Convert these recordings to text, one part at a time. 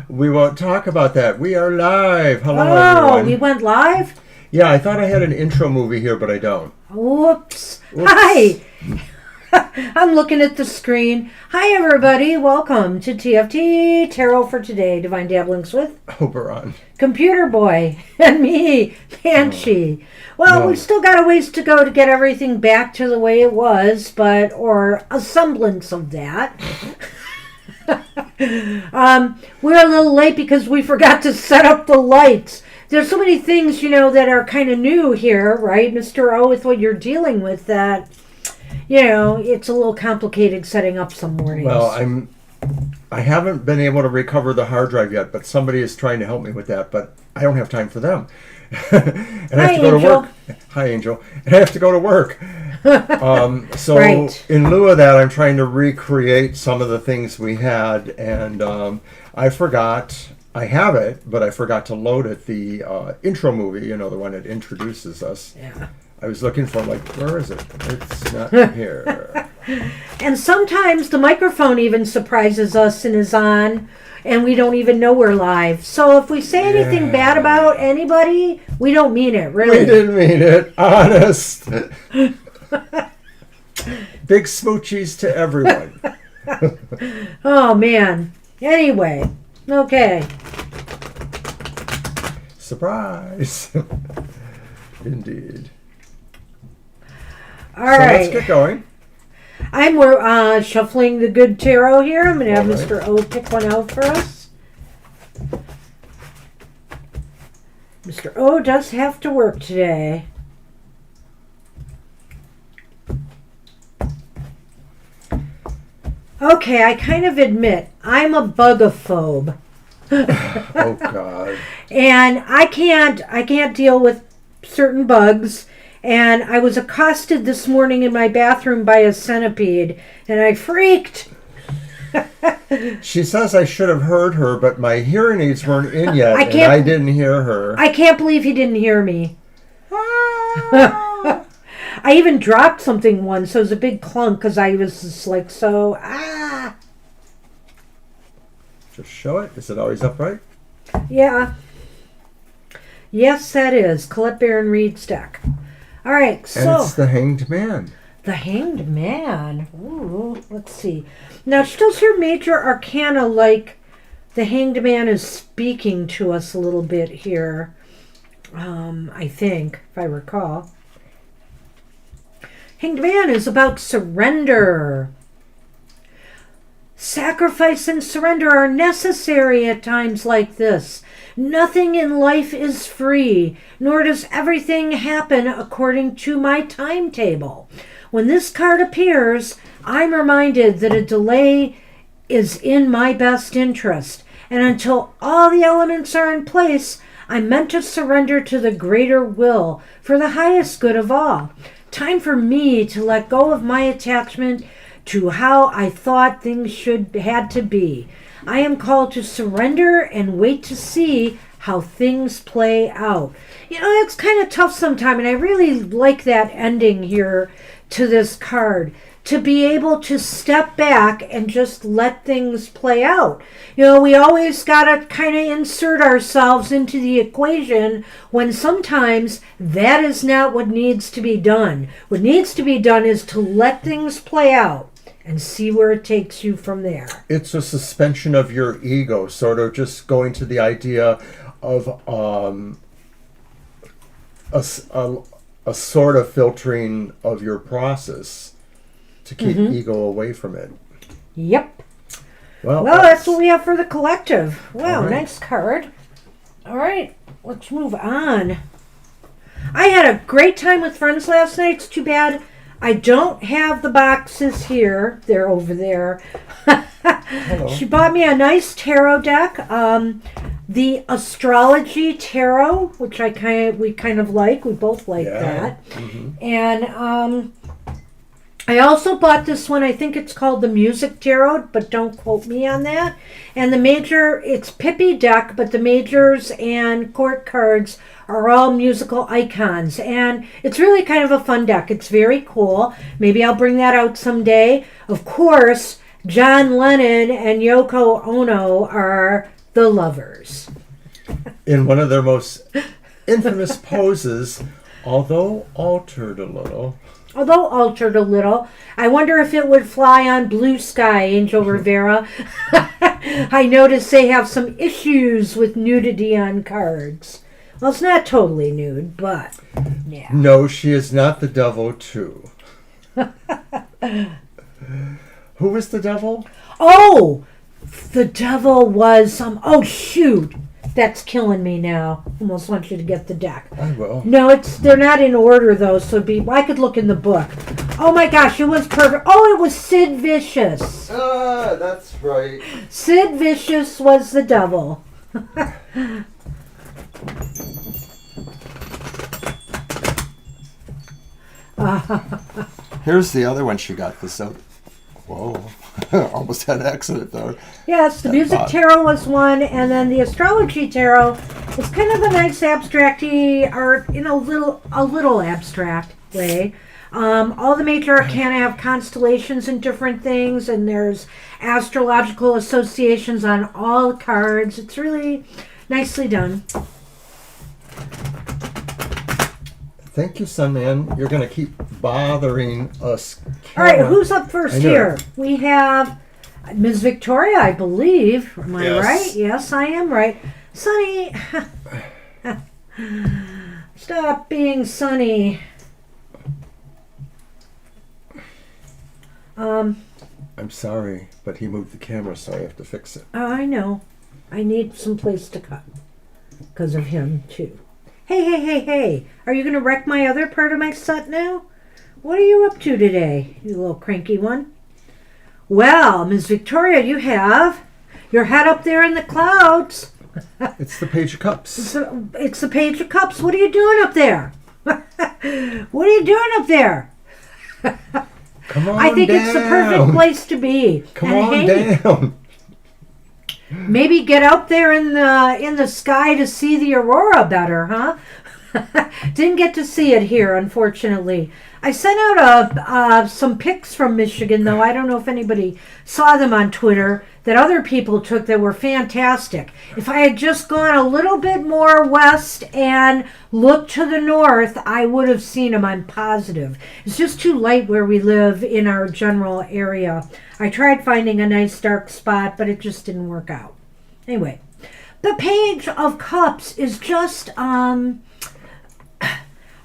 We won't talk about that. We are live. Hello, Oh, everyone. we went live? Yeah, I thought I had an intro movie here, but I don't. Whoops. Whoops. Hi. I'm looking at the screen. Hi, everybody. Welcome to TFT Tarot for Today. Divine Dabblings with Oberon. Computer Boy and me, Banshee. Well, No. we've still got a ways to go to get everything back to the way it was, or a semblance of that. We're a little late because we forgot to set up the lights. There's so many things, that are kind of new here, right, Mr. O, with what you're dealing with that, it's a little complicated setting up some mornings. Well, I haven't been able to recover the hard drive yet, but somebody is trying to help me with that, but I don't have time for them. And I have to go to work. Hi, Angel. And I have to go to work. So Right. in lieu of that, I'm trying to recreate some of the things we had, and I forgot. I have it, but I forgot to load it. The intro movie, the one that introduces us. Yeah. I was looking for, where is it? It's not here. And sometimes the microphone even surprises us and is on, and we don't even know we're live. So if we say anything bad about anybody, we don't mean it, really. We didn't mean it. Honest. Big smoochies to everyone. Oh, man. Anyway, okay. Surprise. Indeed. All So right. let's get going. We're shuffling the good tarot here. I'm going to have All right. Mr. O pick one out for us. Mr. O does have to work today. Okay, I kind of admit I'm a bugaphobe. Oh God. And I can't deal with certain bugs. And I was accosted this morning in my bathroom by a centipede, and I freaked. She says I should have heard her, but my hearing aids weren't in yet, I and can't- I didn't hear her. I can't believe he didn't hear me. Ah. I even dropped something once, so it was a big clunk because I was just like, Just show it. Is it always upright? Yeah. Yes, that is. Colette Baron Reed's deck. All right, And so it's the Hanged Man. the Hanged Man. Ooh, let's see. Now, does your major arcana like the Hanged Man is speaking to us a little bit here? I think, if I recall. Hanged Man is about surrender. Sacrifice and surrender are necessary at times like this. Nothing in life is free, nor does everything happen according to my timetable. When this card appears, I'm reminded that a delay is in my best interest, and until all the elements are in place, I'm meant to surrender to the greater will for the highest good of all. Time for me to let go of my attachment to how I thought things had to be. I am called to surrender and wait to see how things play out. It's kind of tough sometimes, and I really like that ending here to this card, to be able to step back and just let things play out. We always got to kind of insert ourselves into the equation when sometimes that is not what needs to be done. What needs to be done is to let things play out and see where it takes you from there. It's a suspension of your ego, sort of just going to the idea of a sort of filtering of your process to keep ego away from it. Yep. Well, Well, that's what we have for the collective. Wow, All right. nice card. All right, let's move on. I had a great time with friends last night. It's too bad I don't have the boxes here. They're over there. She bought me a nice tarot deck. The Astrology Tarot, which we kind of like. We both like that. Mm-hmm. And I also bought this one. I think it's called the Music Tarot, but don't quote me on that. And it's Pippi deck, but the majors and court cards are all musical icons. And it's really kind of a fun deck. It's very cool. Maybe I'll bring that out someday. Of course, John Lennon and Yoko Ono are the lovers. In one of their most infamous poses, although altered a little. I wonder if it would fly on Blue Sky, Angel Rivera. I notice they have some issues with nudity on cards. Well, it's not totally nude, but yeah. No, she is not the devil, too. Who was the devil? Oh, the devil was oh shoot. That's killing me now. Almost want you to get the deck. I will. No, they're not in order though, so I could look in the book. Oh my gosh, it was perfect. Oh, it was Sid Vicious. Ah, that's right. Sid Vicious was the devil. Here's the other one she got this out. Whoa. Almost had an accident there. Yes, the music tarot was one, and then the astrology tarot is kind of a nice abstracty art in a little abstract way. All the major arcana have constellations and different things, and there's astrological associations on all cards. It's really nicely done. Thank you, Sunman. You're going to keep bothering us. All right, who's up first here? We have Ms. Victoria, I believe. Am I right? Yes, I am right. Sunny. Stop being sunny. I'm sorry, but he moved the camera, so I have to fix it. I know. I need some place to cut because of him, too. Hey. Are you going to wreck my other part of my set now? What are you up to today, you little cranky one? Well, Ms. Victoria, you have your head up there in the clouds. It's the Page of Cups. It's the Page of Cups. What are you doing up there? What are you doing up there? Come on I think down. It's the perfect place to be. Come on down. Maybe get out there in the sky to see the aurora better, huh? Didn't get to see it here, unfortunately. I sent out some pics from Michigan, though. I don't know if anybody saw them on Twitter that other people took that were fantastic. If I had just gone a little bit more west and looked to the north, I would have seen them, I'm positive. It's just too light where we live in our general area. I tried finding a nice dark spot, but it just didn't work out. Anyway, the Page of Cups is just a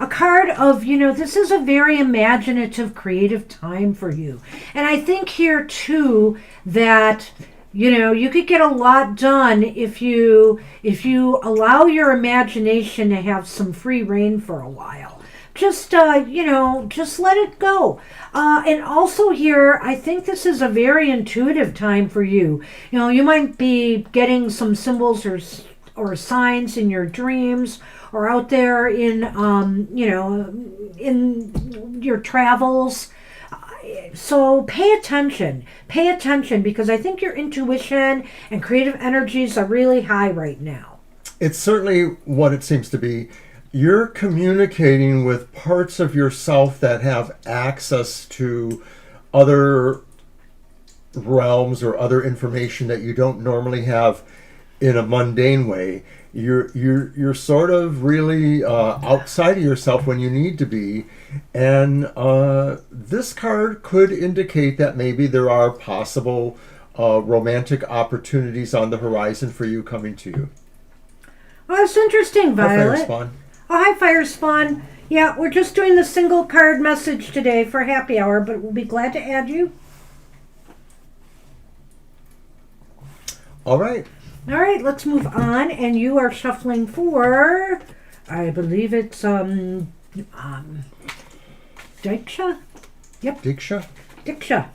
card of, this is a very imaginative, creative time for you. And I think here, too, that, you could get a lot done if you allow your imagination to have some free reign for a while. Just, just let it go. And also here, I think this is a very intuitive time for you. You might be getting some symbols or signs in your dreams, or out there in your travels. So pay attention because I think your intuition and creative energies are really high right now. It's certainly what it seems to be. You're communicating with parts of yourself that have access to other realms or other information that you don't normally have in a mundane way. You're sort of really outside of yourself when you need to be, and this card could indicate that maybe there are possible romantic opportunities on the horizon for you coming to you. Oh, that's interesting, Violet. Hi, Firespawn. Oh, hi, Firespawn. Yeah, we're just doing the single card message today for happy hour, but we'll be glad to add you. All right. All right, let's move on. And you are shuffling for, I believe it's Diksha. Yep. Diksha.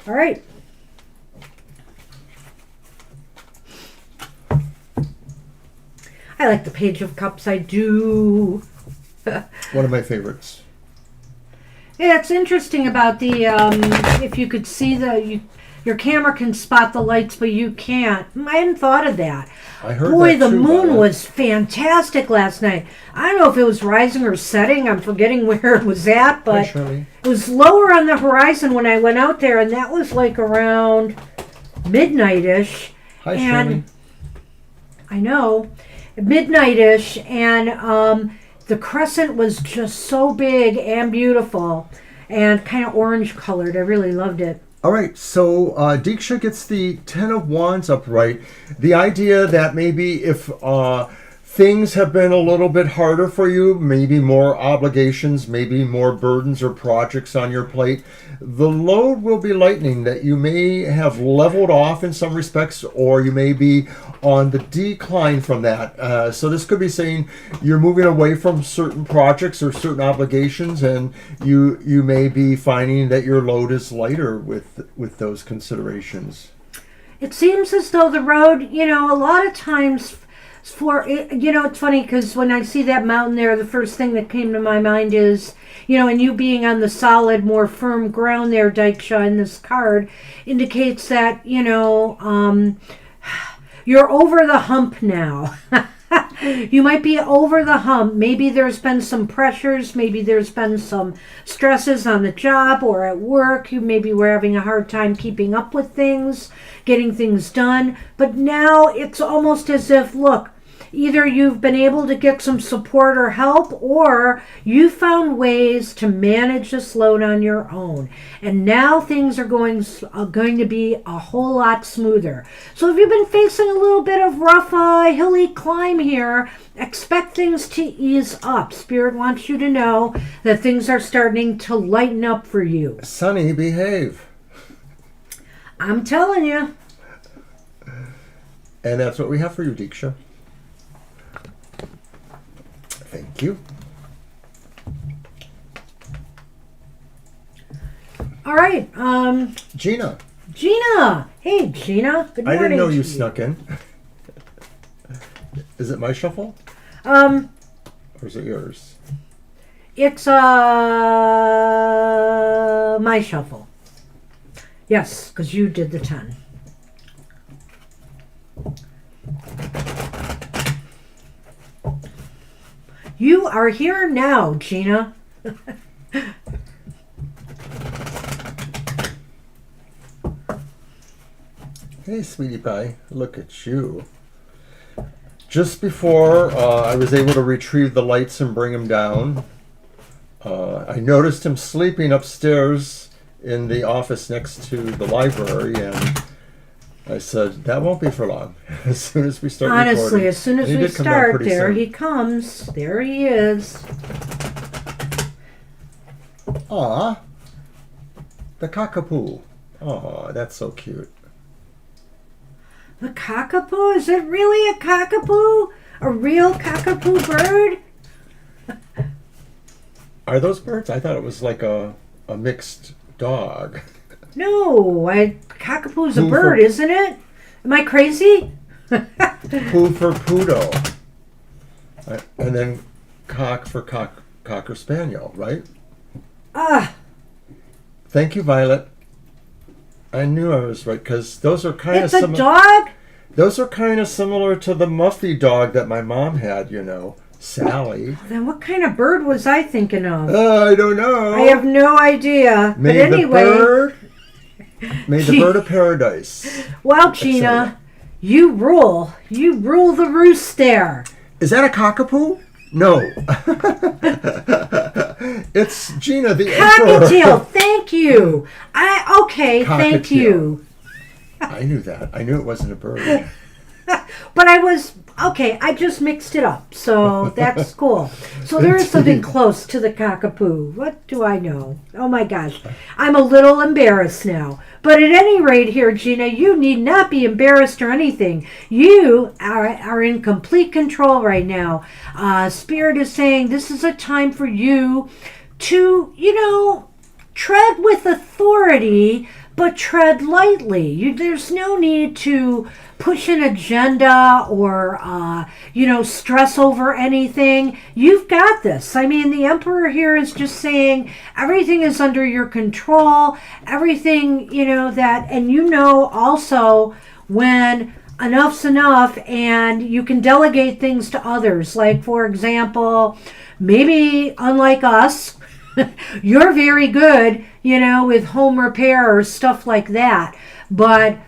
All right. I like the Page of Cups. I do. One of my favorites. Yeah, it's interesting about the if you could see your camera can spot the lights, but you can't. I hadn't thought of that. I heard Boy, that the too, moon Violet. was fantastic last night. I don't know if it was rising or setting. I'm forgetting where it was at, Hi, but Shirley. it was lower on the horizon when I went out there, and that was like around midnight-ish. Hi, And- Shirley. I know, midnight-ish, and the crescent was just so big and beautiful and kind of orange colored. I really loved it. All right, so Diksha gets the Ten of Wands upright. The idea that maybe if things have been a little bit harder for you, maybe more obligations, maybe more burdens or projects on your plate, the load will be lightening, that you may have leveled off in some respects, or you may be on the decline from that. So this could be saying you're moving away from certain projects or certain obligations, and you may be finding that your load is lighter with those considerations. It seems as though the road, a lot of times it's funny because when I see that mountain there, the first thing that came to my mind is, and you being on the solid, more firm ground there, Diksha, in this card, indicates that, you're over the hump now. You might be over the hump. Maybe there's been some pressures. Maybe there's been some stresses on the job or at work. You maybe were having a hard time keeping up with things, getting things done. But now it's almost as if, look, either you've been able to get some support or help, or you found ways to manage this load on your own. And now things are going to be a whole lot smoother. So if you've been facing a little bit of rough, hilly climb here, expect things to ease up. Spirit wants you to know that things are starting to lighten up for you. Sunny, behave. I'm telling you. And that's what we have for you, Diksha. Thank you. All right. Gina. Gina. Hey, Gina. Good I morning. didn't know to you snuck in. Is it my shuffle? Or is it yours? It's my shuffle. Yes, because you did the 10. You are here now, Gina. Hey, sweetie pie. Look at you. Just before I was able to retrieve the lights and bring him down, I noticed him sleeping upstairs in the office next to the library, and I said, that won't be for long. As soon as we start Honestly, recording. as soon as And he we did come down start, pretty there soon. he comes. There he is. Aw, the cockapoo. Aw, that's so cute. The cockapoo? Is it really a cockapoo? A real cockapoo bird? Are those birds? I thought it was like a mixed dog. No, cockapoo's a Poo bird, for- isn't it? Am I crazy? Poo for poodle. And then cock for cocker spaniel, right? Ah, Thank you, Violet. I knew I was right, because those are kind of it's a similar. dog? Those are kind of similar to the Muffy dog that my mom had, Sally. Then what kind of bird was I thinking of? I don't know. I have no idea. May But anyway, May the bird of paradise. well, Gina, you rule. You rule the roost there. Is that a cockapoo? No. It's Gina the Emperor. Cockatiel, thank you. Okay, thank Cockatiel. you. I knew that. I knew it wasn't a bird. But I just mixed it up, so that's cool. So there is something close to the cockapoo. What do I know? Oh my gosh. I'm a little embarrassed now. But at any rate here, Gina, you need not be embarrassed or anything. You are in complete control right now. Spirit is saying this is a time for you to, tread with authority, but tread lightly. There's no need to push an agenda or, stress over anything. You've got this. I mean, the Emperor here is just saying everything is under your control, everything, and also when enough's enough and you can delegate things to others. Like, for example, maybe unlike us, you're very good, with home repair or stuff like that. But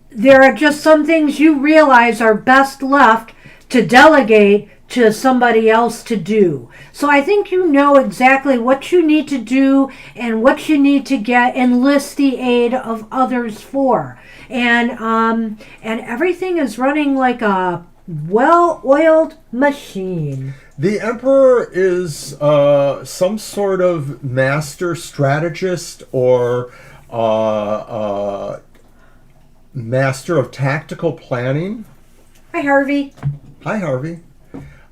there are just some things you realize are best left to delegate to somebody else to do. So I think you know exactly what you need to do and what you need to enlist the aid of others for. And everything is running like a well-oiled machine. The Emperor is some sort of master strategist or master of tactical planning. Hi, Harvey. Hi, Harvey.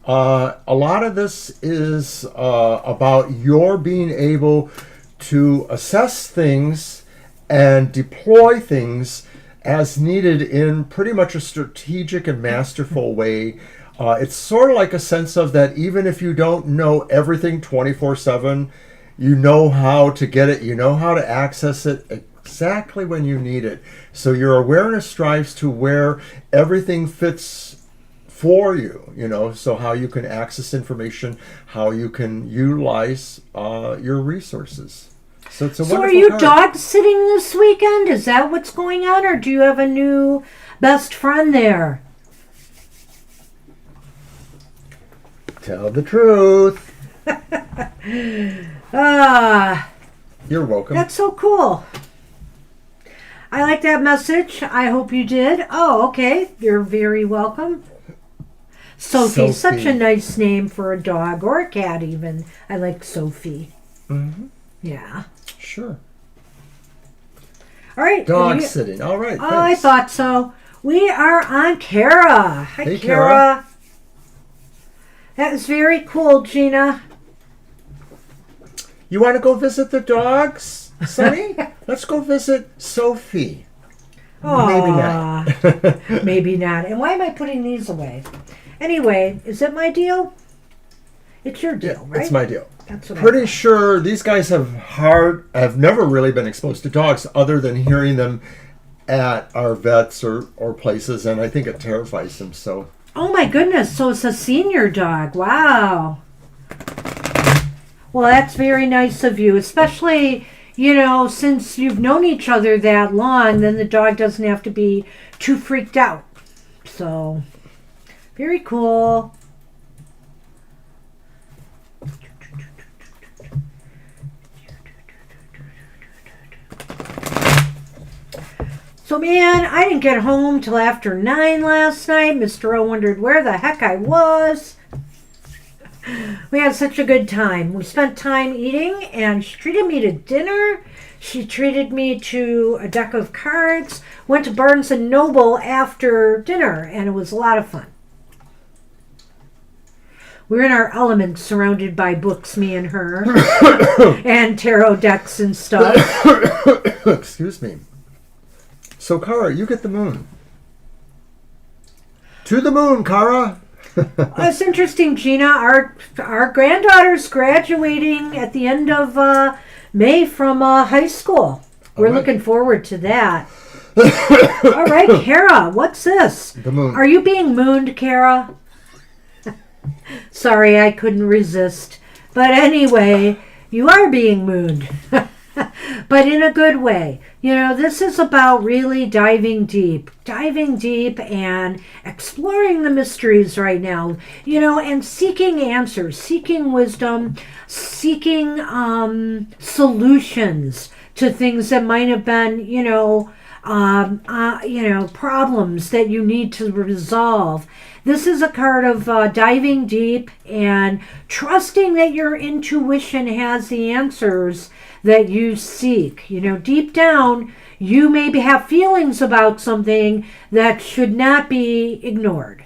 A lot of this is about your being able to assess things and deploy things as needed in pretty much a strategic and masterful way. It's sort of like a sense of that even if you don't know everything 24/7, you know how to get it, you know how to access it exactly when you need it. So your awareness strives to where everything fits for you, so how you can access information, how you can utilize your resources. So it's a wonderful are you card. dog sitting this weekend? Is that what's going on? Or do you have a new best friend there? Tell the truth. You're welcome. That's so cool. I like that message. I hope you did. Oh, okay. You're very welcome. Sophie. Such a nice name for a dog or a cat even. I like Sophie. Mm-hmm. Yeah. Sure. All right. Dog sitting. All right. Oh, I thought so. We are on Kara. Hi, hey, Kara. That is very cool, Gina. You want to go visit the dogs, Sonny? Let's go visit Sophie. Maybe not. Maybe not. And why am I putting these away? Anyway, is it my deal? It's your deal, right? It's my deal. That's what Pretty sure these guys have never really been exposed to dogs other than hearing them at our vets or places, and I think it terrifies them. So. Oh my goodness! So it's a senior dog. Wow. Well, that's very nice of you, especially since you've known each other that long. Then the dog doesn't have to be too freaked out. So, very cool. So, man, I didn't get home till after 9 last night. Mr. O wondered where the heck I was. We had such a good time. We spent time eating, and she treated me to dinner. She treated me to a deck of cards. Went to Barnes & Noble after dinner, and it was a lot of fun. We're in our element, surrounded by books, me and her, and tarot decks and stuff. Excuse me. So, Kara, you get the moon. To the moon, Kara. It's interesting, Gina. Our granddaughter's graduating at the end of May from high school. We're looking forward to that. All right, Kara, what's this? The moon. Are you being mooned, Kara? Sorry, I couldn't resist. But anyway, you are being mooned. But in a good way. This is about really diving deep and exploring the mysteries right now, and seeking answers, seeking wisdom, seeking solutions to things that might have been, problems that you need to resolve. This is a card of diving deep and trusting that your intuition has the answers that you seek. Deep down, you maybe have feelings about something that should not be ignored.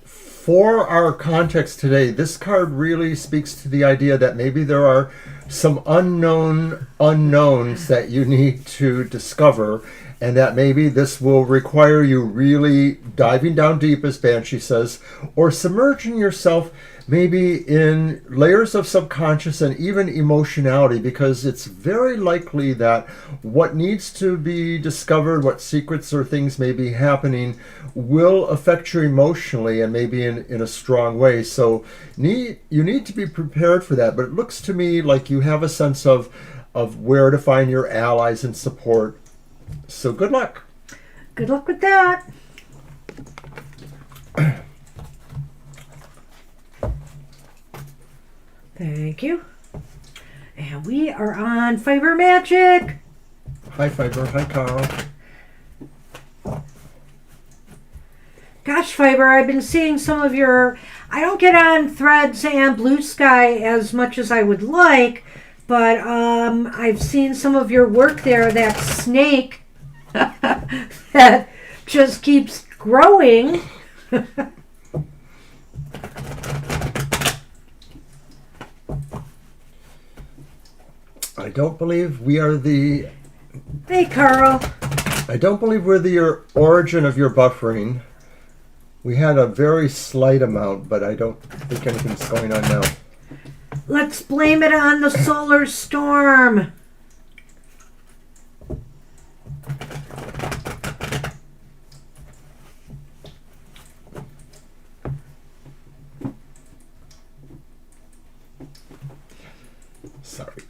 For our context today, this card really speaks to the idea that maybe there are some unknown unknowns that you need to discover, and that maybe this will require you really diving down deep, as Banshee says, or submerging yourself maybe in layers of subconscious and even emotionality, because it's very likely that what needs to be discovered, what secrets or things may be happening, will affect you emotionally and maybe in a strong way. So you need to be prepared for that. But it looks to me like you have a sense of where to find your allies and support. So good luck. Good luck with that. Thank you. And we are on Fiber Magic. Hi, Fiber. Hi, Carl. Gosh, Fiber, I've been seeing some of your... I don't get on Threads and Blue Sky as much as I would like, but I've seen some of your work there, that snake that just keeps growing. I don't believe we are the... Hey, Carl. I don't believe we're the origin of your buffering. We had a very slight amount, but I don't think anything's going on now. Let's blame it on the solar storm. Sorry.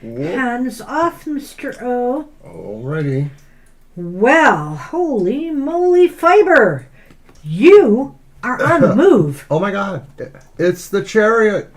Hands off, Mr. O. Alrighty. Well, holy moly, Fiber. You are on the move. Oh my God. It's the chariot.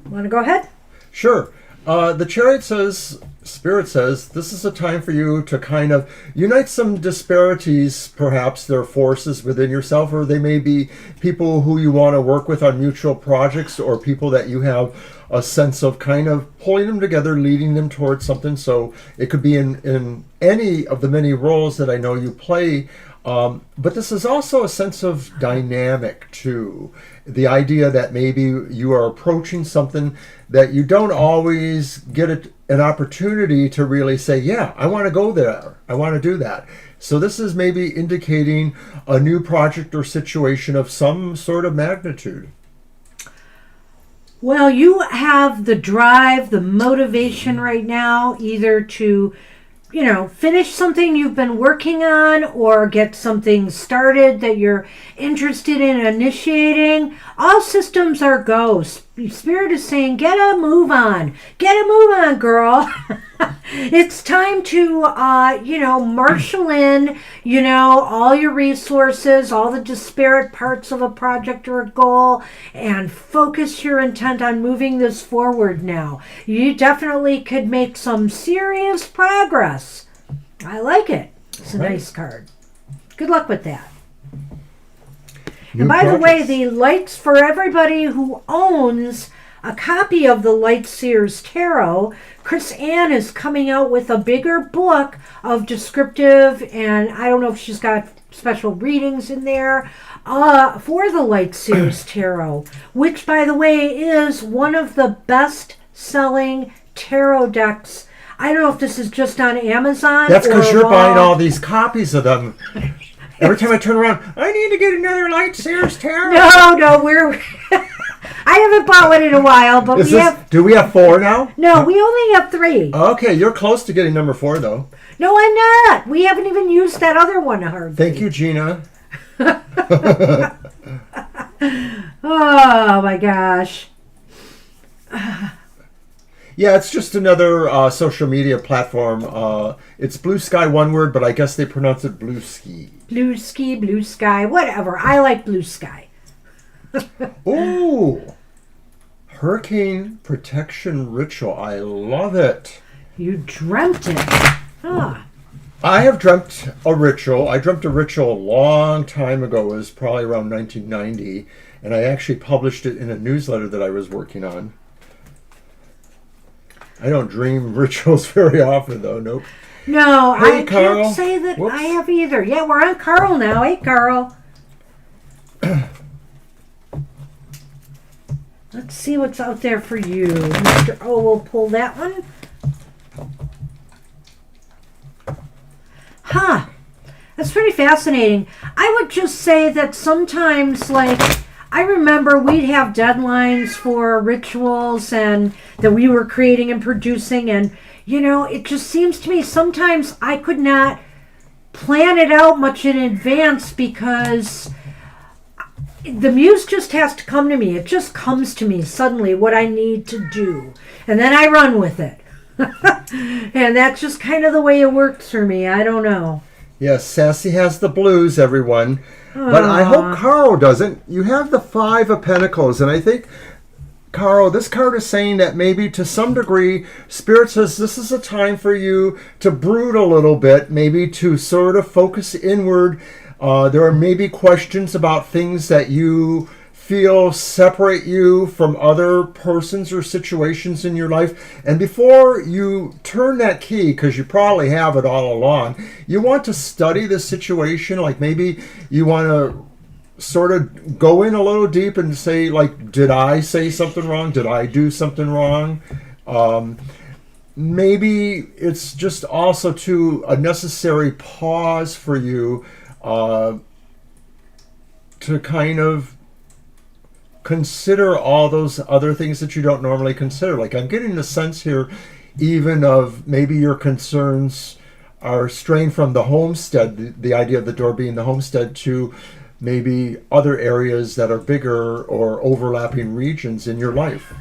Want to go ahead? Sure. The chariot says, Spirit says, this is a time for you to kind of unite some disparities, perhaps their forces within yourself, or they may be people who you want to work with on mutual projects, or people that you have a sense of kind of pulling them together, leading them towards something. So it could be in any of the many roles that I know you play. But this is also a sense of dynamic too. The idea that maybe you are approaching something that you don't always get an opportunity to really say, yeah, I want to go there. I want to do that. So this is maybe indicating a new project or situation of some sort of magnitude. Well, you have the drive, the motivation right now, either to, finish something you've been working on or get something started that you're interested in initiating. All systems are go. Spirit is saying, get a move on. Get a move on, girl. It's time to, marshal in, all your resources, all the disparate parts of a project or a goal, and focus your intent on moving this forward now. You definitely could make some serious progress. I like it. It's a nice card. Good luck with that. And by the way, the lights for everybody who owns a copy of the Light Seers Tarot, Chris Ann is coming out with a bigger book of descriptive, and I don't know if she's got special readings in there, for the Light Seers Tarot, which, by the way, is one of the best-selling tarot decks. I don't know if this is just on Amazon. That's because you're buying all these copies of them. Every time I turn around, I need to get another Light Seers Tarot. No, we're... I haven't bought one in a while, but do we have 4 now? No, we only have 3. Okay, you're close to getting number 4, though. No, I'm not. We haven't even used that other one hardly. Thank you, Gina. Oh, my gosh. Yeah, it's just another social media platform. It's Blue Sky, one word, but I guess they pronounce it Blue Ski. Blue Ski, Blue Sky, whatever. I like Blue Sky. Ooh. Hurricane Protection Ritual. I love it. You dreamt it. Ah. I have dreamt a ritual. I dreamt a ritual a long time ago. It was probably around 1990. And I actually published it in a newsletter that I was working on. I don't dream rituals very often, though. Nope. No, hey, I Carl. can't say that Whoops. I have either. Yeah, we're on Carl now. Hey, Carl. Let's see what's out there for you, Mr. O. We'll pull that one. Huh. That's pretty fascinating. I would just say that sometimes, like, I remember we'd have deadlines for rituals and that we were creating and producing, and, you know, it just seems to me sometimes I could not plan it out much in advance because the muse just has to come to me. It just comes to me suddenly what I need to do, and then I run with it. And that's just kind of the way it works for me. I don't know. Yes, Sassy has the blues, everyone. But I hope Carl doesn't. You have the Five of Pentacles, and I think, Carl, this card is saying that maybe to some degree, Spirit says this is a time for you to brood a little bit, maybe to sort of focus inward. There are maybe questions about things that you feel separate you from other persons or situations in your life. And before you turn that key, because you probably have it all along, you want to study the situation. Like maybe you want to sort of go in a little deep and say, like, did I say something wrong? Did I do something wrong? Maybe it's just also to a necessary pause for you to kind of consider all those other things that you don't normally consider. Like I'm getting the sense here even of maybe your concerns are straying from the homestead, the idea of the door being the homestead, to maybe other areas that are bigger or overlapping regions in your life.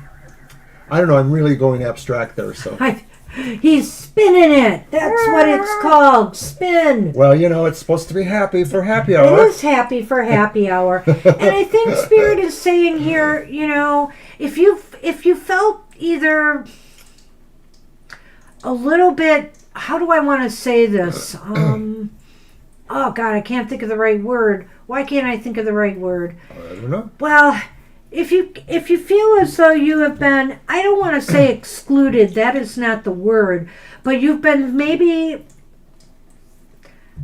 I don't know, I'm really going abstract there. So he's spinning it. That's what it's called. Spin. Well, you know, it's supposed to be happy for happy hour. It is happy for happy hour. And I think Spirit is saying here, you know, if you felt either a little bit, how do I want to say this? Oh God, I can't think of the right word. Why can't I think of the right word? I don't know. Well, if you feel as though you have been, I don't want to say excluded, that is not the word, but you've been maybe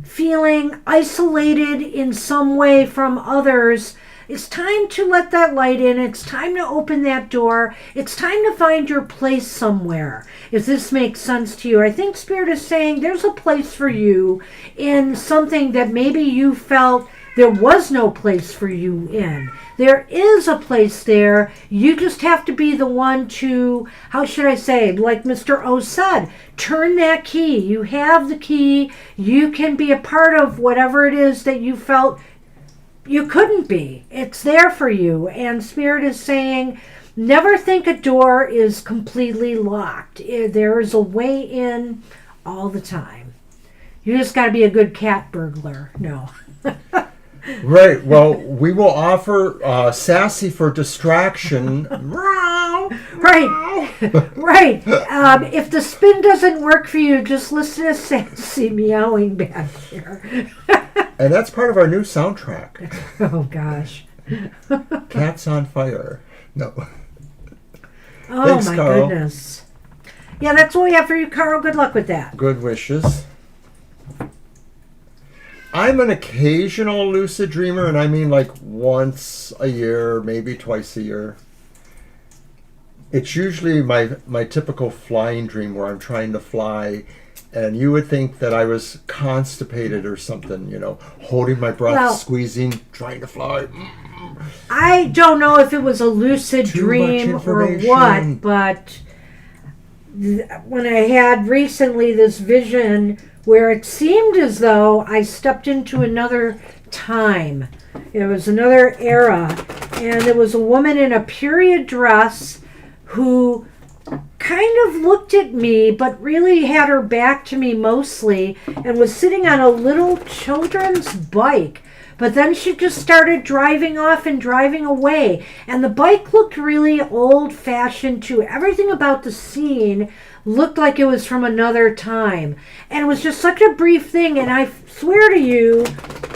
feeling isolated in some way from others, it's time to let that light in. It's time to open that door. It's time to find your place somewhere. If this makes sense to you, I think Spirit is saying there's a place for you in something that maybe you felt there was no place for you in. There is a place there. You just have to be the one to, how should I say, like Mr. O said, turn that key. You have the key. You can be a part of whatever it is that you felt you couldn't be. It's there for you. And Spirit is saying, never think a door is completely locked. There is a way in all the time. You just got to be a good cat burglar. No. Right. Well, we will offer Sassy for distraction. Right. Right. If the spin doesn't work for you, just listen to Sassy meowing back here. And that's part of our new soundtrack. Oh, gosh. Cats on Fire. No. Oh, Thanks, my Carl. goodness. Yeah, that's all we have for you, Carl. Good luck with that. Good wishes. I'm an occasional lucid dreamer, and I mean like once a year, maybe twice a year. It's usually my typical flying dream where I'm trying to fly, and you would think that I was constipated or something, you know, holding my breath, Well, squeezing, trying to fly. I don't know if it was a lucid Too dream much or information. what, but when I had recently this vision where it seemed as though I stepped into another time. It was another era, and there was a woman in a period dress who kind of looked at me, but really had her back to me mostly, and was sitting on a little children's bike. But then she just started driving off and driving away. And the bike looked really old-fashioned too. Everything about the scene looked like it was from another time. And it was just such a brief thing. And I swear to you,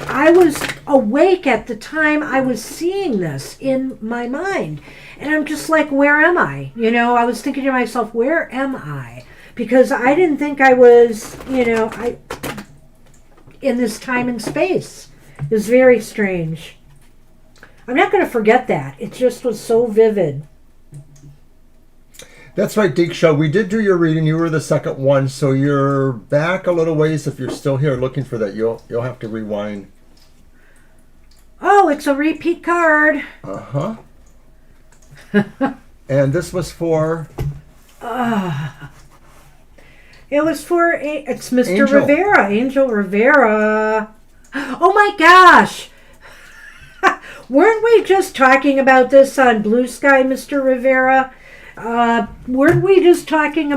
I was awake at the time I was seeing this in my mind. And I'm just like, where am I? You know, I was thinking to myself, where am I? Because I didn't think I was, you know, in this time and space. It was very strange. I'm not going to forget that. It just was so vivid. That's right, Deeksha. We did do your reading. You were the second one, so you're back a little ways. If you're still here looking for that, you'll have to rewind. Oh, it's a repeat card. Uh-huh. And this was for? It was for, it's Mr. Angel. Rivera, Angel Rivera. Oh my gosh. Weren't we just talking about this on Blue Sky, Mr. Rivera? Weren't you just talking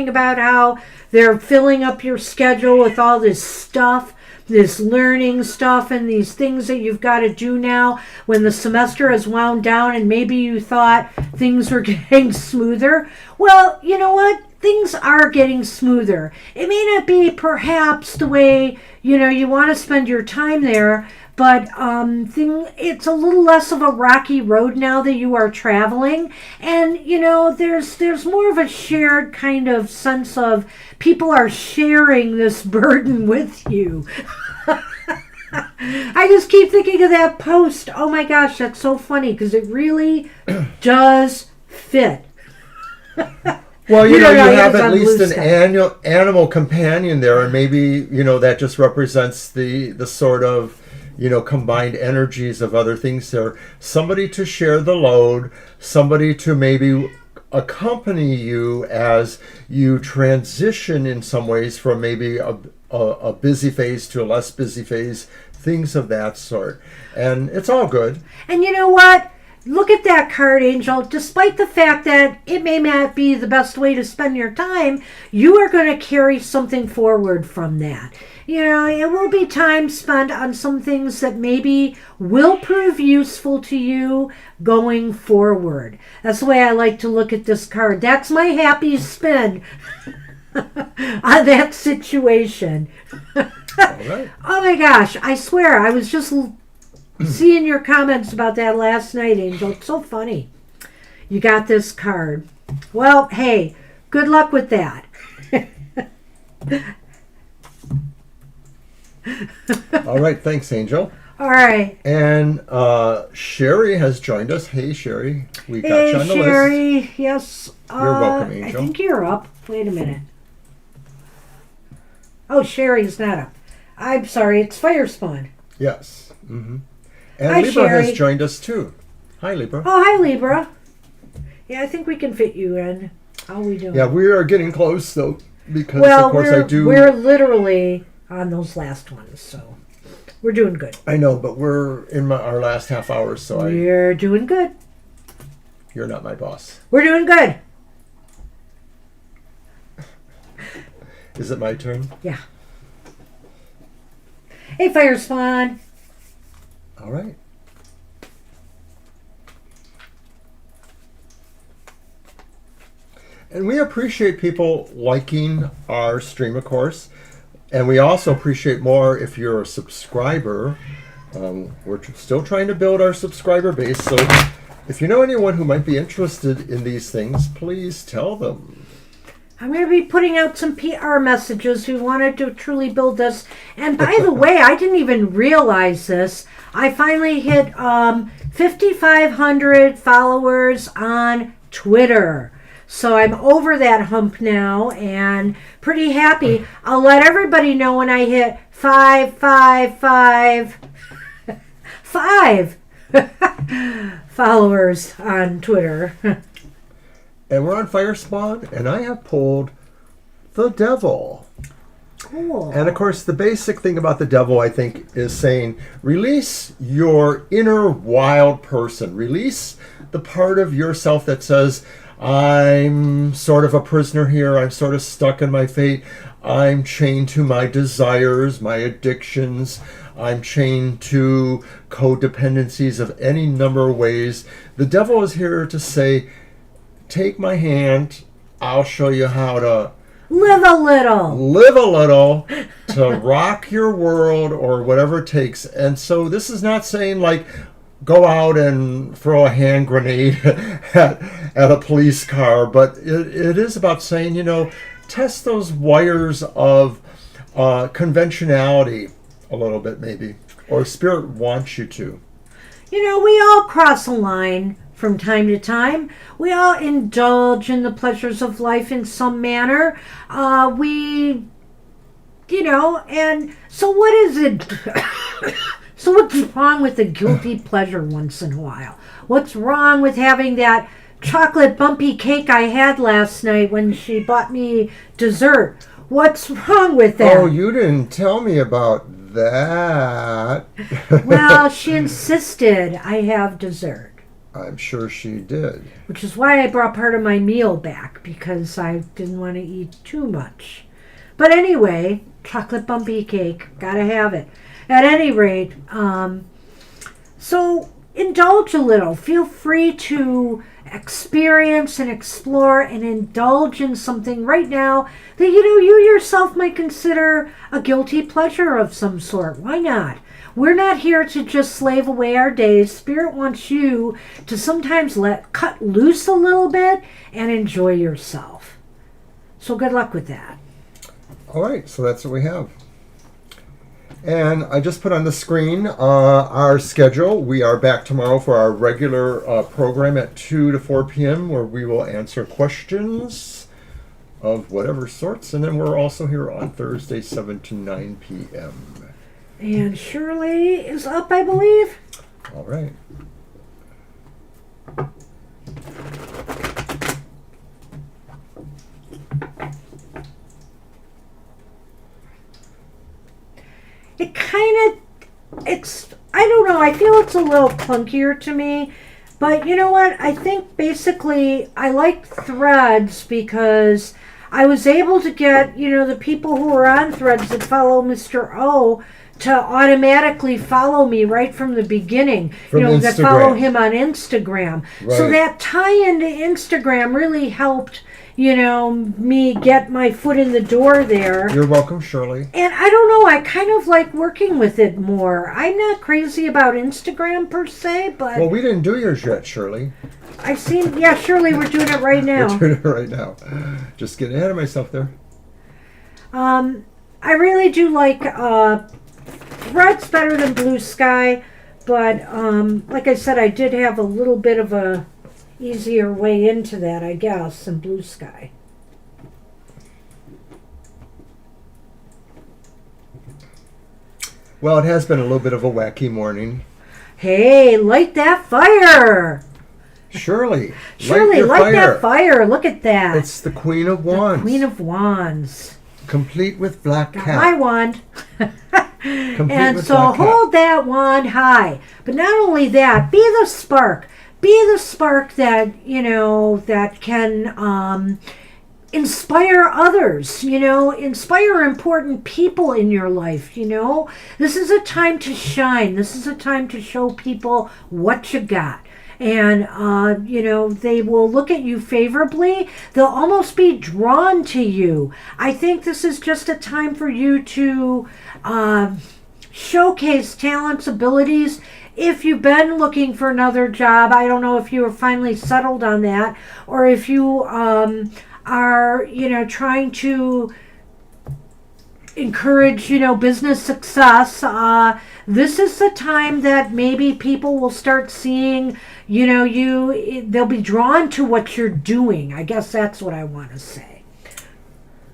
about how they're filling up your schedule with all this stuff, this learning stuff and these things that you've got to do now when the semester has wound down and maybe you thought things were getting smoother? Well, you know what? Things are getting smoother. It may not be perhaps the way, you want to spend your time there, but it's a little less of a rocky road now that you are traveling. And, there's more of a shared kind of sense of people are sharing this burden with you. I just keep thinking of that post. Oh my gosh, that's so funny because it really does fit. Well, you have at least an animal companion there, and maybe, that just represents the sort of, combined energies of other things there. Somebody to share the load, somebody to maybe accompany you as you transition in some ways from maybe a busy phase to a less busy phase, things of that sort. And it's all good. And you know what? Look at that card, Angel. Despite the fact that it may not be the best way to spend your time, you are going to carry something forward from that. It will be time spent on some things that maybe will prove useful to you going forward. That's the way I like to look at this card. That's my happy spin on that situation. All right. Oh my gosh, I swear, I was just seeing your comments about that last night, Angel. It's so funny. You got this card. Well, hey, good luck with that. All right, thanks, Angel. All right. And Sherry has joined us. Hey, Sherry. We got you on the Sherry, list. yes. You're welcome, Angel. I think you're up. Wait a minute. Oh, Sherry's not up. I'm sorry, it's Fire Spawn. Yes. Mm-hmm. And Hi, Libra Sherry. has joined us, too. Hi, Libra. Oh, hi, Libra. Yeah, I think we can fit you in. How are we doing? Yeah, we are getting close, though, because, well, of course, we're literally on those last ones, so we're doing good. I know, but we're in our last half hour, so We're doing good. You're not my boss. We're doing good. Is it my turn? Yeah. Hey, Fire Spawn. All right. And we appreciate people liking our stream, of course. And we also appreciate more if you're a subscriber. We're still trying to build our subscriber base. So if you know anyone who might be interested in these things, please tell them. I'm going to be putting out some PR messages who wanted to truly build this. And by the way, I didn't even realize this. I finally hit 5,500 followers on Twitter. So I'm over that hump now and pretty happy. I'll let everybody know when I hit 5 followers on Twitter. And we're on Fire Spawn, and I have pulled the Devil. Cool. And of course, the basic thing about the Devil, I think, is saying release your inner wild person. Release the part of yourself that says, I'm sort of a prisoner here. I'm sort of stuck in my fate. I'm chained to my desires, my addictions. I'm chained to codependencies of any number of ways. The Devil is here to say, take my hand. I'll show you how to live a little to rock your world or whatever it takes. And so this is not saying like go out and throw a hand grenade at a police car, but it is about saying, test those wires of conventionality a little bit maybe, or Spirit wants you to. We all cross a line From time to time, we all indulge in the pleasures of life in some manner. And so what is it? So what's wrong with a guilty pleasure once in a while? What's wrong with having that chocolate bumpy cake I had last night when she bought me dessert? What's wrong with that? Oh, you didn't tell me about that. Well, she insisted I have dessert. I'm sure she did. Which is why I brought part of my meal back, because I didn't want to eat too much. But anyway, chocolate bumpy cake, gotta have it. At any rate, so indulge a little. Feel free to experience and explore and indulge in something right now that you yourself might consider a guilty pleasure of some sort. Why not? We're not here to just slave away our days. Spirit wants you to sometimes cut loose a little bit and enjoy yourself. So good luck with that. All right, so that's what we have. And I just put on the screen our schedule. We are back tomorrow for our regular program at 2 to 4 p.m. where we will answer questions of whatever sorts. And then we're also here on Thursday, 7 to 9 p.m. And Shirley is up, I believe. All right. I don't know, I feel it's a little clunkier to me, but you know what, I think basically I like Threads because I was able to get, the people who are on Threads that follow Mr. O to automatically follow me right from the beginning, that follow him on Instagram. Right. So that tie into Instagram really helped me get my foot in the door there. You're welcome, Shirley. And I don't know, I kind of like working with it more. I'm not crazy about Instagram per se, but... Well, we didn't do yours yet, Shirley. Shirley, we're doing it right now. We're doing it right now. Just getting ahead of myself there. I really do like Threads better than Blue Sky, but like I said, I did have a little bit of a easier way into that, I guess, than Blue Sky. Well, it has been a little bit of a wacky morning. Hey, light that fire! Shirley, light that fire. Look at that. It's the Queen of Wands. The Queen of Wands. Complete with black cat. My wand. And so hold that wand high. But not only that, be the spark. Be the spark that, that can inspire others, inspire important people in your life, This is a time to shine. This is a time to show people what you got. And, they will look at you favorably. They'll almost be drawn to you. I think this is just a time for you to showcase talents, abilities. If you've been looking for another job, I don't know if you are finally settled on that, or if you are, trying to encourage, business success. This is the time that maybe people will start seeing, they'll be drawn to what you're doing. I guess that's what I want to say.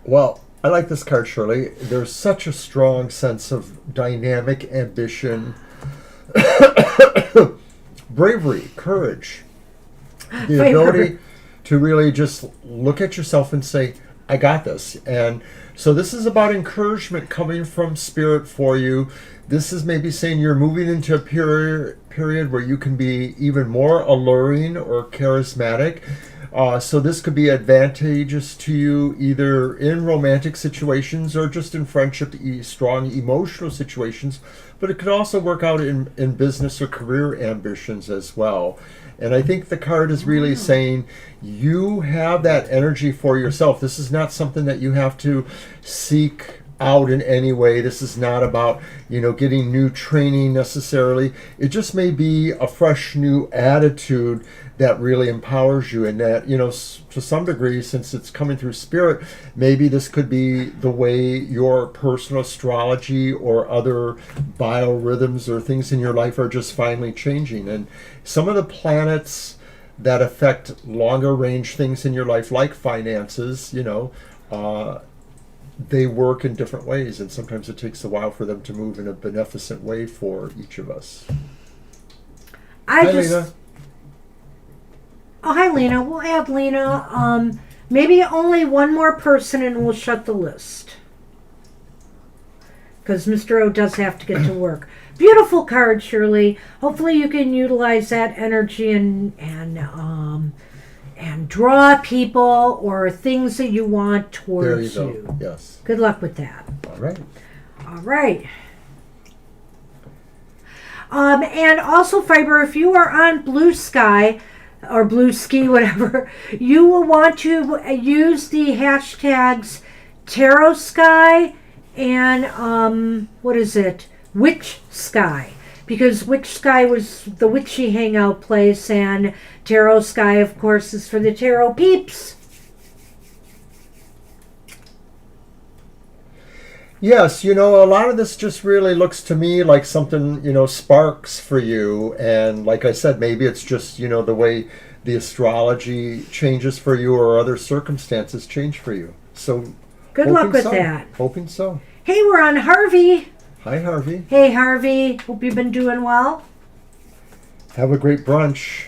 Well, I like this card, Shirley. There's such a strong sense of dynamic ambition, bravery, courage, the ability to really just look at yourself and say, I got this. And so this is about encouragement coming from Spirit for you. This is maybe saying you're moving into a period where you can be even more alluring or charismatic. So this could be advantageous to you either in romantic situations or just in friendship, strong emotional situations. But it could also work out in business or career ambitions as well. And I think the card is really saying you have that energy for yourself. This is not something that you have to seek out in any way. This is not about, getting new training necessarily. It just may be a fresh new attitude that really empowers you, and that, to some degree, since it's coming through Spirit, maybe this could be the way your personal astrology or other biorhythms or things in your life are just finally changing. And some of the planets that affect longer range things in your life, like finances, they work in different ways, and sometimes it takes a while for them to move in a beneficent way for each of us. Lena. Oh, hi, Lena. We'll add Lena. Maybe only one more person, and we'll shut the list. Because Mr. O does have to get to work. Beautiful card, Shirley. Hopefully you can utilize that energy and draw people or things that you want towards there you. Go. Yes. Good luck with that. All right. All right. And also, Fiber, if you are on Blue Sky or Blue Ski, whatever, you will want to use the hashtags Tarot Sky and Witch Sky, because Witch Sky was the witchy hangout place, and Tarot Sky, of course, is for the tarot peeps. Yes, a lot of this just really looks to me like something, sparks for you. And like I said, maybe it's just, the way the astrology changes for you or other circumstances change for you. So good luck with that. Hoping so. Hey, we're on Harvey. Hi, Harvey. Hey, Harvey. Hope you've been doing well. Have a great brunch.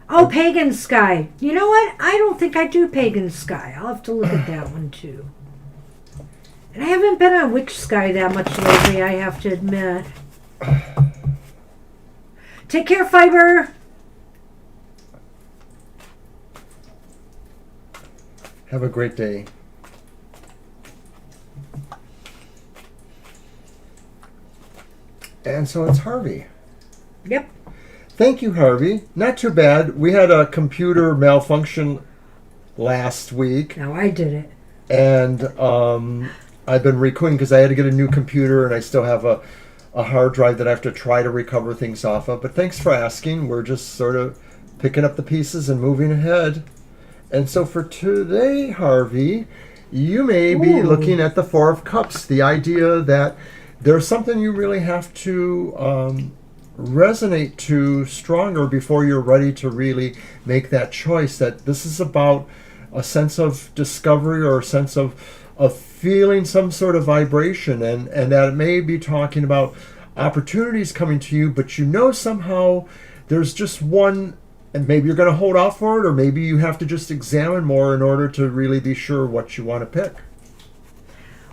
Oh, Pagan Sky. You know what? I don't think I do Pagan Sky. I'll have to look at that one, too. And I haven't been on Witch Sky that much lately, I have to admit. Take care, Fiber. Have a great day. And so it's Harvey. Yep. Thank you, Harvey. Not too bad. We had a computer malfunction last week. No, I did it. And I've been recording because I had to get a new computer, and I still have a hard drive that I have to try to recover things off of. But thanks for asking. We're just sort of picking up the pieces and moving ahead. And so for today, Harvey, you may be looking at the Four of Cups, the idea that there's something you really have to resonate to stronger before you're ready to really make that choice, that this is about a sense of discovery or a sense of feeling some sort of vibration, and that it may be talking about opportunities coming to you, but somehow there's just one, and maybe you're going to hold out for it, or maybe you have to just examine more in order to really be sure what you want to pick.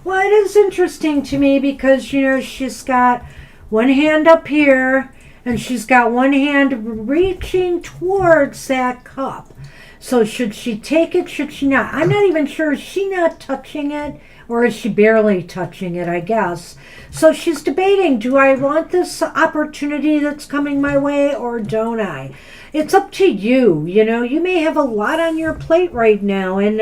Well, it is interesting to me because, she's got one hand up here and she's got one hand reaching towards that cup. So should she take it? Should she not? I'm not even sure. Is she not touching it? Or is she barely touching it, I guess? So she's debating, do I want this opportunity that's coming my way or don't I? It's up to you. You may have a lot on your plate right now, and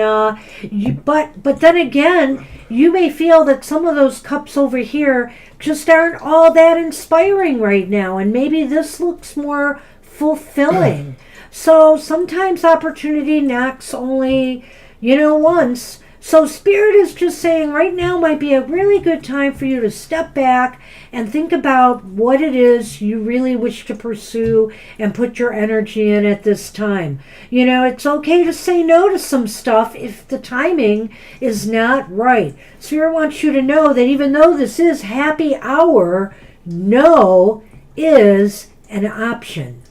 but then again, you may feel that some of those cups over here just aren't all that inspiring right now, and maybe this looks more fulfilling. So sometimes opportunity knocks only, once. So Spirit is just saying right now might be a really good time for you to step back and think about what it is you really wish to pursue and put your energy in at this time. It's okay to say no to some stuff if the timing is not right. Spirit wants you to know that even though this is happy hour, no is an option.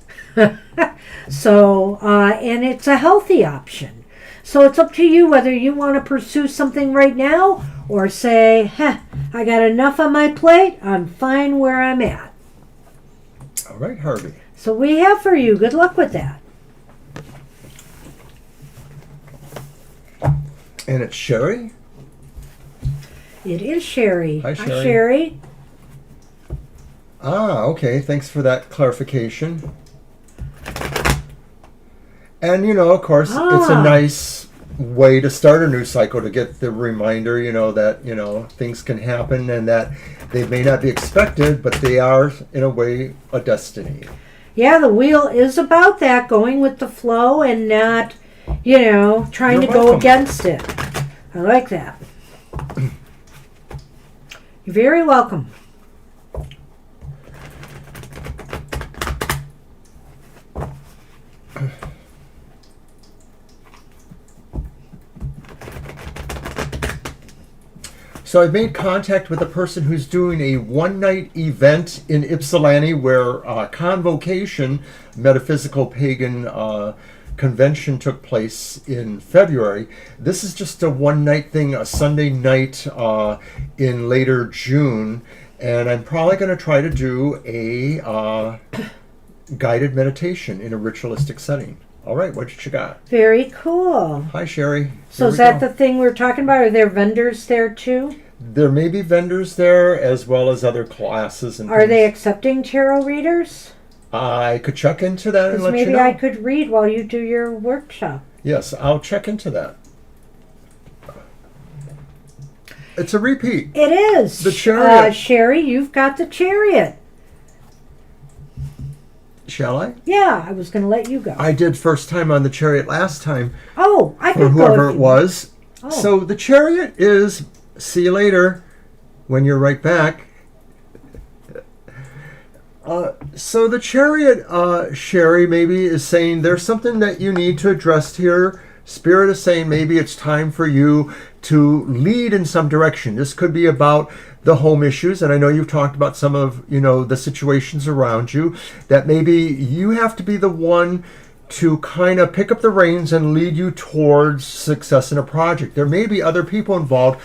So, and it's a healthy option. So it's up to you whether you want to pursue something right now or say, I got enough on my plate. I'm fine where I'm at. All right, Harvey. So we have for you. Good luck with that. And it's Sherry? It is Sherry. Hi, Sherry. Hi, Sherry. Okay. Thanks for that clarification. And, of course, it's a nice way to start a new cycle, to get the reminder, that, things can happen and that they may not be expected, but they are, in a way, a destiny. Yeah, the wheel is about that, going with the flow and not, trying to go against it. I like that. You're very welcome. So I've made contact with a person who's doing a one-night event in Ypsilanti where Convocation, metaphysical pagan convention, took place in February. This is just a one-night thing, a Sunday night in later June, and I'm probably going to try to do a guided meditation in a ritualistic setting. All right, what you got? Very cool. Hi, Sherry. So Here is we that go. the thing we're talking about? Are there vendors there too? There may be vendors there as well as other classes and Are things. they accepting tarot readers? I could check into that and Because let maybe you know. I could read while you do your workshop. Yes, I'll check into that. It's a repeat. It is. The chariot. Sherry, you've got the chariot. Shall I? Yeah, I was going to let you go. I did first time on the chariot last time Oh, I for could go. whoever if it you- was. Oh. So the chariot is, see you later when you're right back. So the chariot, Sherry, maybe is saying there's something that you need to address here. Spirit is saying maybe it's time for you to lead in some direction. This could be about the home issues, and I know you've talked about some of, the situations around you, that maybe you have to be the one to kind of pick up the reins and lead you towards success in a project. There may be other people involved,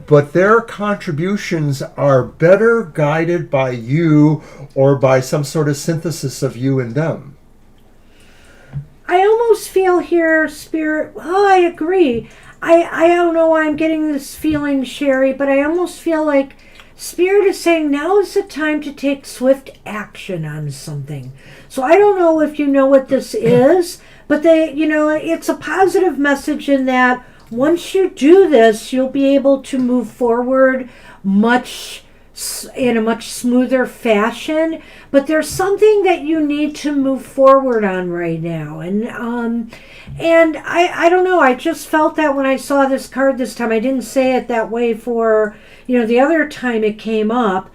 but their contributions are better guided by you or by some sort of synthesis of you and them. I almost feel here, Spirit. Oh, I agree. I don't know why I'm getting this feeling, Sherry, but I almost feel like Spirit is saying now is the time to take swift action on something. So I don't know if you know what this is, but it's a positive message in that once you do this, you'll be able to move forward in a much smoother fashion. But there's something that you need to move forward on right now, and I don't know. I just felt that when I saw this card this time. I didn't say it that way for the other time it came up,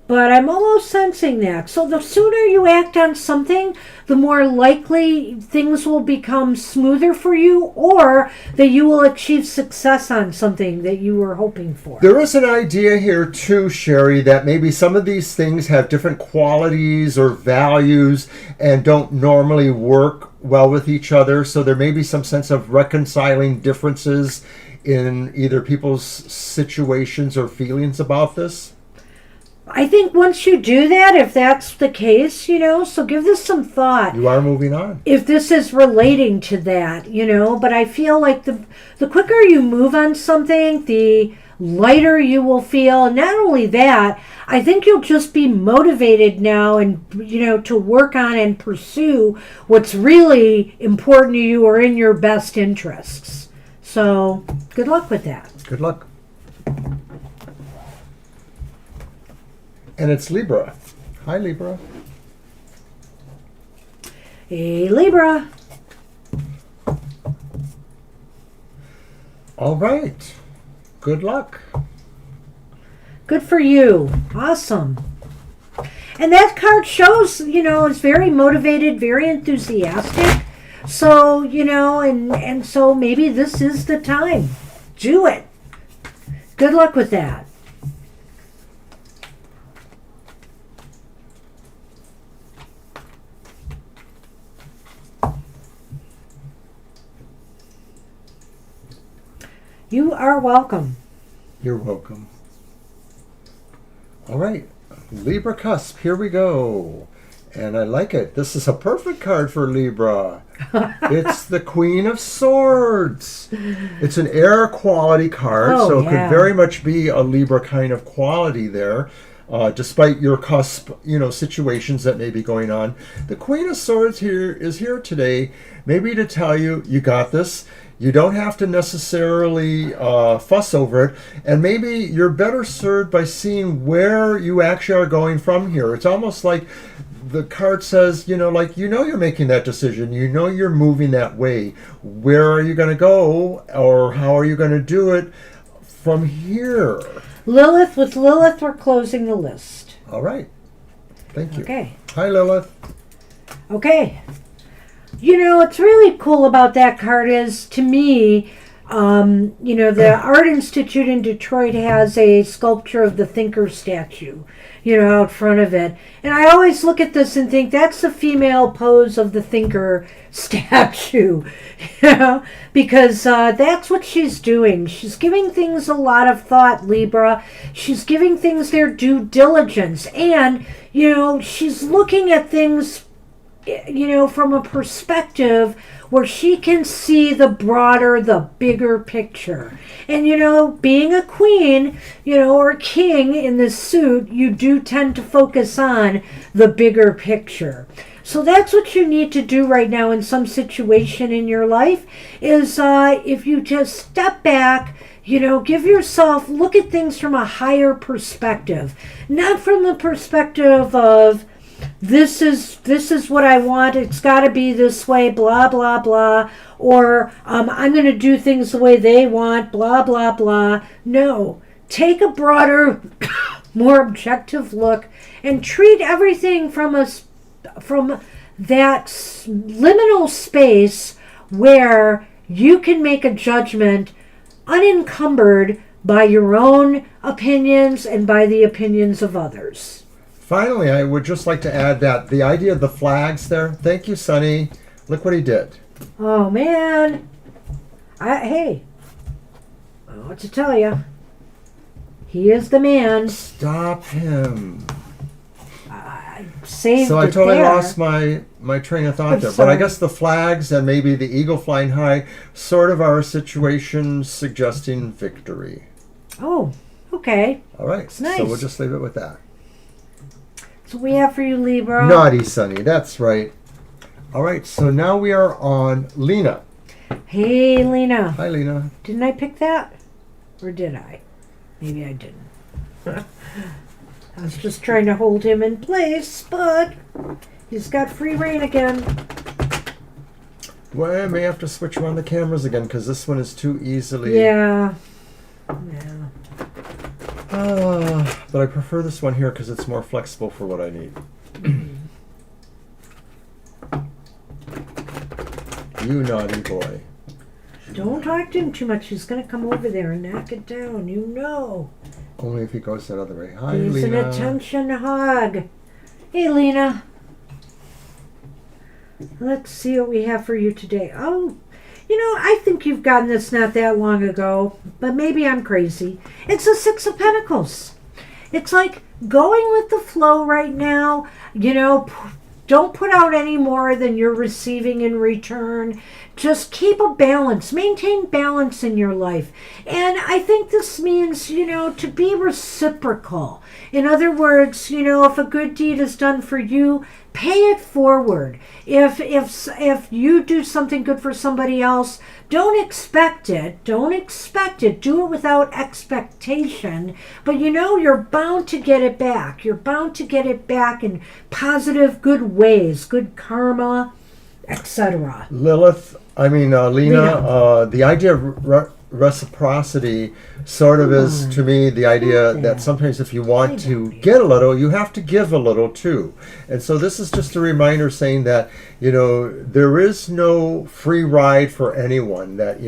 but I'm almost sensing that. So the sooner you act on something, the more likely things will become smoother for you, or that you will achieve success on something that you were hoping for. There is an idea here too, Sherry, that maybe some of these things have different qualities or values and don't normally work well with each other. So there may be some sense of reconciling differences in either people's situations or feelings about this. I think once you do that, if that's the case, so give this some thought. You are moving on. If this is relating to that, but I feel like the quicker you move on something, the lighter you will feel. And not only that, I think you'll just be motivated now and, to work on and pursue what's really important to you or in your best interests. So good luck with that. Good luck. And it's Libra. Hi, Libra. Hey, Libra. All right. Good luck. Good for you. Awesome. And that card shows, is very motivated, very enthusiastic. So, and so maybe this is the time. Do it. Good luck with that. You are welcome. You're welcome. All right. Libra cusp. Here we go. And I like it. This is a perfect card for Libra. It's the Queen of Swords. It's an air quality card, so it could very much be a Libra kind of quality there, despite your cusp, situations that may be going on. The Queen of Swords is here today, maybe to tell you, you got this. You don't have to necessarily fuss over it, and maybe you're better served by seeing where you actually are going from here. It's almost like the card says, you're making that decision. You're moving that way. Where are you going to go, or how are you going to do it from here? With Lilith, we're closing the list. All right. Thank you. Okay. Hi, Lilith. Okay. What's really cool about that card is, to me, The Art Institute in Detroit has a sculpture of the Thinker statue, out front of it. And I always look at this and think that's the female pose of the Thinker statue, because that's what she's doing. She's giving things a lot of thought, Libra. She's giving things their due diligence. And, she's looking at things, from a perspective where she can see the broader, the bigger picture. And, being a queen, or king in this suit, you do tend to focus on the bigger picture. So that's what you need to do right now in some situation in your life is if you just step back, give yourself, look at things from a higher perspective, not from the perspective of, this is what I want, it's got to be this way, blah, blah, blah, or I'm going to do things the way they want, blah, blah, blah. No, take a broader, more objective look and treat everything from that liminal space where you can make a judgment unencumbered by your own opinions and by the opinions of others. Finally, I would just like to add that the idea of the flags there, thank you, Sonny. Look what he did. Oh, man. Hey, I don't know what to tell you. He is the man. Stop him. I saved So I it totally there. lost my train of thought I'm there. But sorry. I guess the flags and maybe the eagle flying high sort of are a situation suggesting victory. Oh, okay. All right. Nice. So we'll just leave it with that. So we have for you, Libra. Naughty Sonny, that's right. All right, so now we are on Lena. Hey, Lena. Hi, Lena. Didn't I pick that? Or did I? Maybe I didn't. I was just trying to hold him in place, but he's got free reign again. Well, I may have to switch around the cameras again because this one is too easily. Yeah. But I prefer this one here because it's more flexible for what I need. You naughty boy. Don't talk to him too much. He's going to come over there and knock it down. Only if he goes that other way. Hi, He's Lena. an attention hog. Hey, Lena. Let's see what we have for you today. Oh, I think you've gotten this not that long ago, but maybe I'm crazy. It's the Six of Pentacles. It's like going with the flow right now. Don't put out any more than you're receiving in return. Just keep a balance. Maintain balance in your life. And I think this means, to be reciprocal. In other words, if a good deed is done for you, pay it forward. If you do something good for somebody else, don't expect it. Don't expect it. Do it without expectation. But you're bound to get it back. You're bound to get it back in positive, good ways, good karma, etc. Lena, the idea of reciprocity sort of is, to me, the idea that sometimes if you want to get a little, you have to give a little too. And so this is just a reminder saying that, there is no free ride for anyone, that,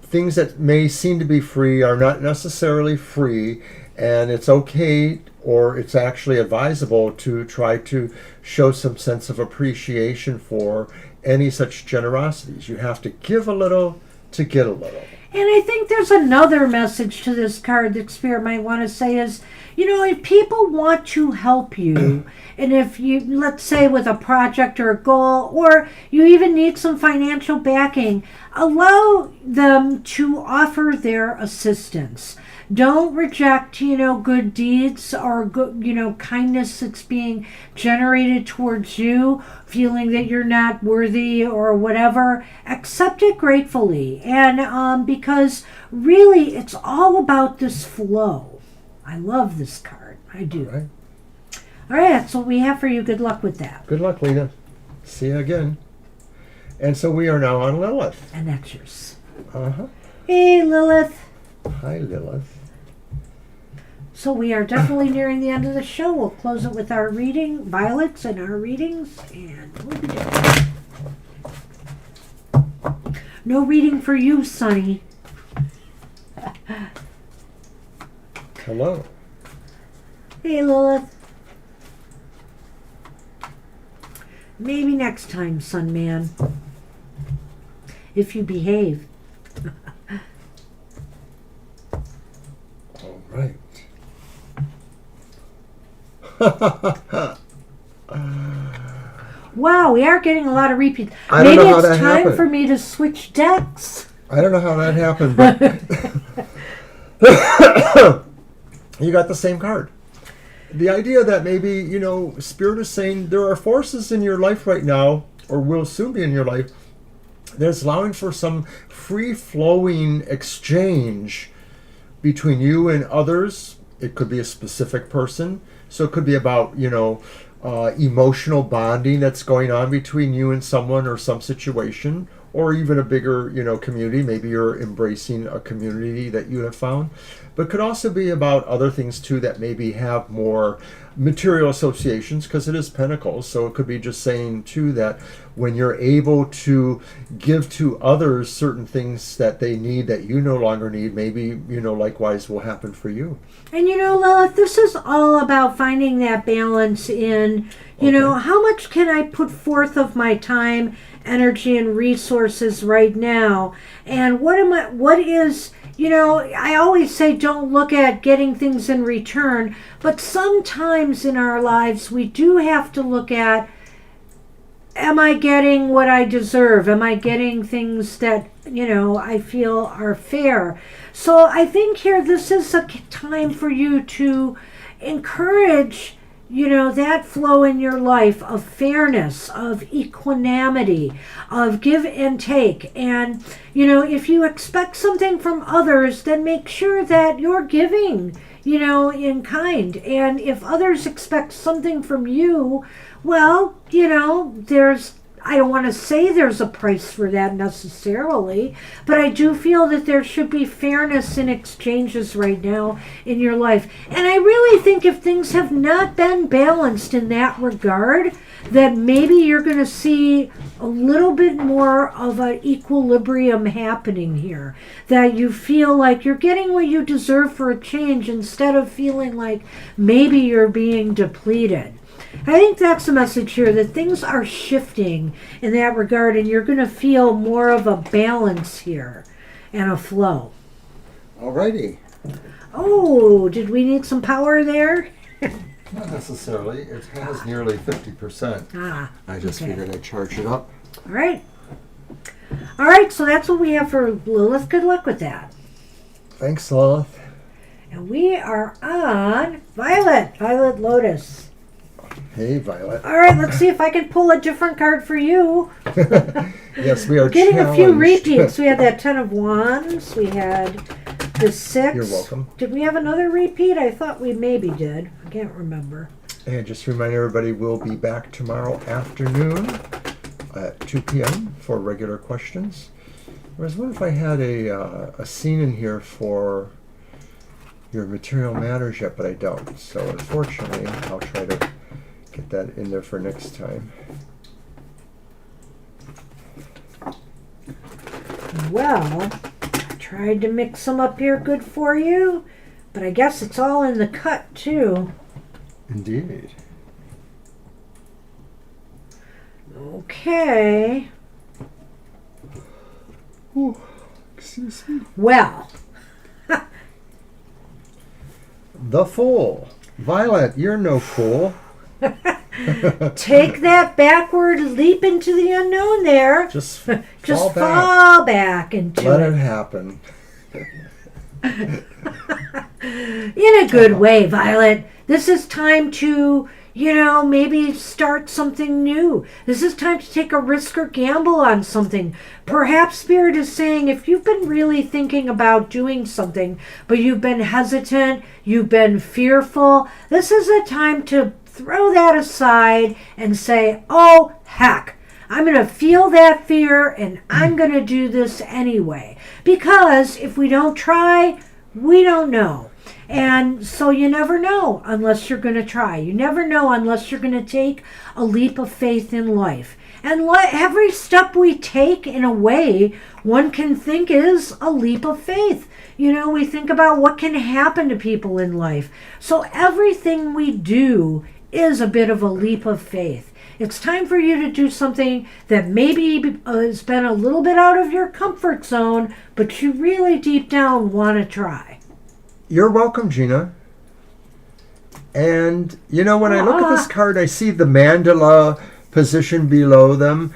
things that may seem to be free are not necessarily free, and it's okay, or it's actually advisable to try to show some sense of appreciation for any such generosities. You have to give a little to get a little. And I think there's another message to this card that Spirit might want to say is, if people want to help you, and if you, let's say with a project or a goal, or you even need some financial backing, allow them to offer their assistance. Don't reject, good deeds or good, kindness that's being generated towards you, feeling that you're not worthy or whatever. Accept it gratefully. And because really it's all about this flow. I love this card. I do. Right. All right, that's what we have for you. Good luck with that. Good luck, Lena. See you again. And so we are now on Lilith. And that's yours. Uh-huh. Hey, Lilith. Hi, Lilith. So we are definitely nearing the end of the show. We'll close it with our reading, Violets, and our readings, and we'll be done. No reading for you, Sonny. Hello. Hey, Lilith. Maybe next time, Sun Man. If you behave. All right. Wow, we are getting a lot of repeats. I don't Maybe know how it's that time happened. for me to switch decks. I don't know how that happened, but you got the same card. The idea that maybe, you know, Spirit is saying there are forces in your life right now, or will soon be in your life, that's allowing for some free-flowing exchange between you and others. It could be a specific person. So it could be about, you know, emotional bonding that's going on between you and someone or some situation, or even a bigger, you know, community. Maybe you're embracing a community that you have found. But it could also be about other things too that maybe have more material associations, because it is Pentacles. So it could be just saying too that when you're able to give to others certain things that they need that you no longer need, maybe, you know, likewise will happen for you. And you know, Lilith, this is all about finding that balance in, you know, how much can I put forth of my time, energy, and resources right now? And what is, you know, I always say don't look at getting things in return, but sometimes in our lives we do have to look at, am I getting what I deserve? Am I getting things that, you know, I feel are fair? So I think here this is a time for you to encourage, you know, that flow in your life of fairness, of equanimity, of give and take. And, you know, if you expect something from others, then make sure that you're giving, you know, in kind. And if others expect something from you, well, you know, I don't want to say there's a price for that necessarily, but I do feel that there should be fairness in exchanges right now in your life. And I really think if things have not been balanced in that regard, that maybe you're going to see a little bit more of an equilibrium happening here. That you feel like you're getting what you deserve for a change instead of feeling like maybe you're being depleted. I think that's the message here, that things are shifting in that regard, and you're going to feel more of a balance here and a flow. Alrighty. Oh, did we need some power there? Not necessarily. It has nearly 50%. I just figured I'd charge it up. All right. All right, so that's what we have for Lilith. Good luck with that. Thanks, Lilith. And we are on Violet Lotus. Hey, Violet. All right, let's see if I can pull a different card for you. Yes, we are getting a few challenged. repeats. We had that 10 of Wands. We had the 6. You're welcome. Did we have another repeat? I thought we maybe did. I can't remember. And just to remind everybody, we'll be back tomorrow afternoon at 2 p.m. for regular questions. I was wondering if I had a scene in here for your material matters yet, but I don't. So unfortunately, I'll try to get that in there for next time. Well, I tried to mix them up here good for you, but I guess it's all in the cut too. Indeed. Okay. Ooh, excuse me. Well, The Fool. Violet, you're no fool. take that backward leap into the unknown there. Just Just fall back. fall back into Let it. it happen. In a good way, Violet. This is time to, you know, maybe start something new. This is time to take a risk or gamble on something. Perhaps Spirit is saying if you've been really thinking about doing something, but you've been hesitant, you've been fearful, this is a time to throw that aside and say, oh, heck. I'm going to feel that fear and I'm going to do this anyway. Because if we don't try, we don't know. And so you never know unless you're going to try. You never know unless you're going to take a leap of faith in life. And every step we take, in a way, one can think is a leap of faith. We think about what can happen to people in life. So everything we do is a bit of a leap of faith. It's time for you to do something that maybe has been a little bit out of your comfort zone, but you really deep down want to try. You're welcome, Gina. And, when I look at this card, I see the mandala position below them,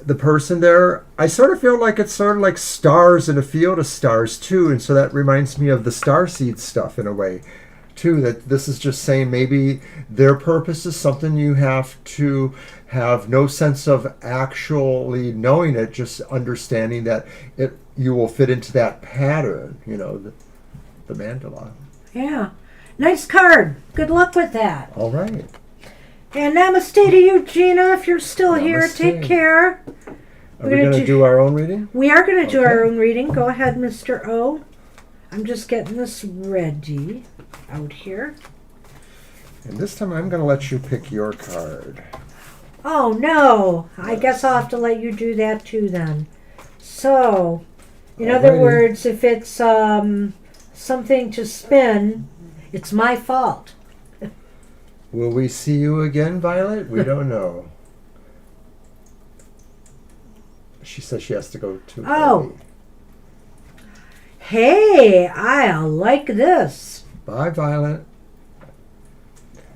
the person there. I sort of feel like it's sort of like stars in a field of stars, too. And so that reminds me of the starseed stuff in a way, too, that this is just saying maybe their purpose is something you have to have no sense of actually knowing it, just understanding that you will fit into that pattern, the mandala. Yeah. Nice card. Good luck with that. All right. And namaste to you, Gina, if you're still here. Namaste. Take care. Are we going to do our own reading? We are going to do our own reading. Go ahead, Mr. O. I'm just getting this ready out here. And this time I'm going to let you pick your card. Oh, no. I guess I'll have to let you do that too then. So, in other words, if it's something to spin, it's my fault. Will we see you again, Violet? We don't know. She says she has to go to. Oh. Hey, I like this. Bye, Violet.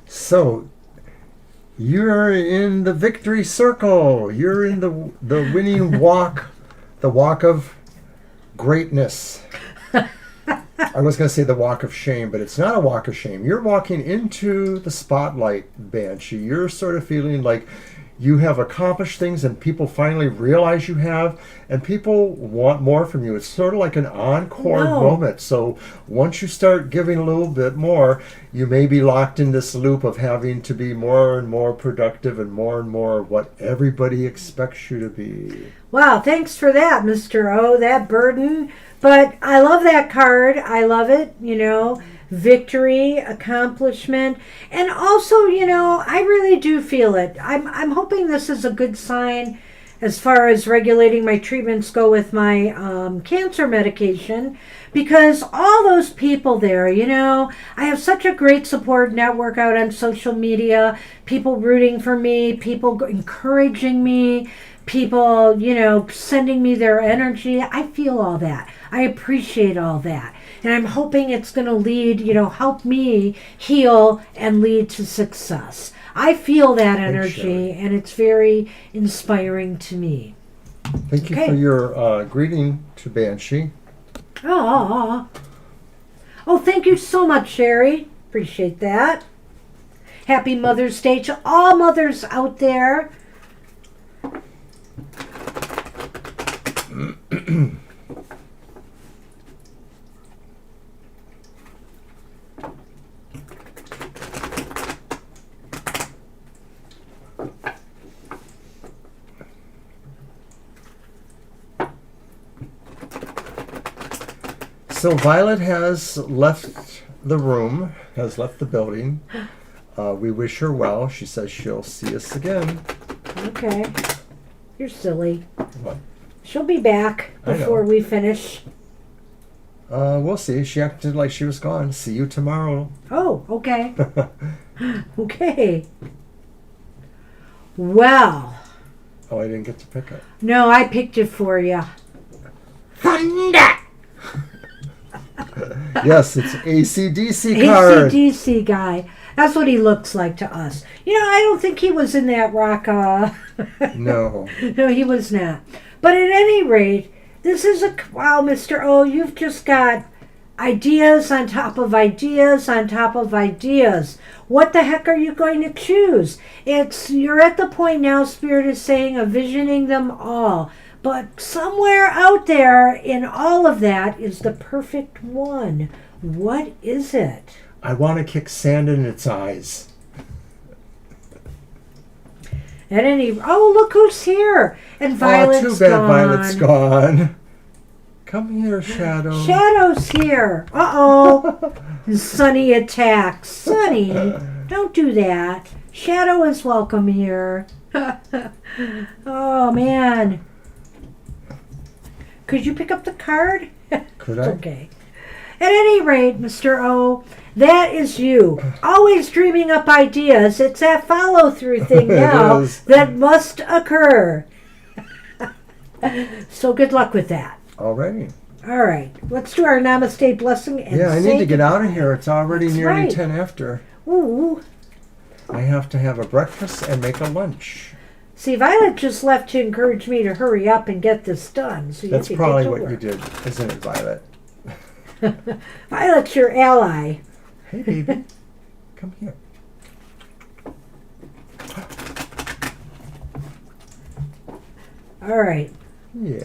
So, you're in the victory circle. You're in the winning walk, the walk of greatness. I was going to say the walk of shame, but it's not a walk of shame. You're walking into the spotlight, Banshee. You're sort of feeling like you have accomplished things and people finally realize you have, and people want more from you. It's sort of like an encore moment. So once you start giving a little bit more, you may be locked in this loop of having to be more and more productive and more what everybody expects you to be. Wow, thanks for that, Mr. O, that burden. But I love that card. I love it, victory, accomplishment. And also, I really do feel it. I'm hoping this is a good sign as far as regulating my treatments go with my cancer medication, because all those people there, I have such a great support network out on social media, people rooting for me, people encouraging me, people, sending me their energy. I feel all that. I appreciate all that. And I'm hoping it's going to lead, help me heal and lead to success. I feel that energy, and it's very inspiring to me. Thank you for your greeting to Banshee. Oh, thank you so much, Sherry. Appreciate that. Happy Mother's Day to all mothers out there. So Violet has left the room, has left the building. We wish her well. She says she'll see us again. Okay. You're silly. What? She'll be back before we finish. We'll see. She acted like she was gone. See you tomorrow. Oh, okay. Okay. Well. Oh, I didn't get to pick it. No, I picked it for you. Thunder! Yes, it's AC/DC card. AC/DC guy. That's what he looks like to us. I don't think he was in that rock. No. No, he was not. But at any rate, this is wow, Mr. O, you've just got ideas on top of ideas on top of ideas. What the heck are you going to choose? You're at the point now, Spirit is saying, of visioning them all. But somewhere out there in all of that is the perfect one. What is it? I want to kick sand in its eyes. Look who's here. And Violet's gone. Too bad Violet's gone. Come here, Shadow. Shadow's here. Uh-oh. Sunny attacks. Sunny, don't do that. Shadow is welcome here. Oh, man. Could you pick up the card? Could It's I? okay. At any rate, Mr. O, that is you. Always dreaming up ideas. It's that follow-through thing It now is. that must occur. So good luck with that. Alrighty. All right. Let's do our namaste blessing. And Yeah, I say need to get out of here. It's already That's nearly right. 10 after. Ooh. I have to have a breakfast and make a lunch. See, Violet just left to encourage me to hurry up and get this done. So That's you probably get to what work. you did, isn't it, Violet? Violet's your ally. Hey, baby. Come here. All right. Yeah.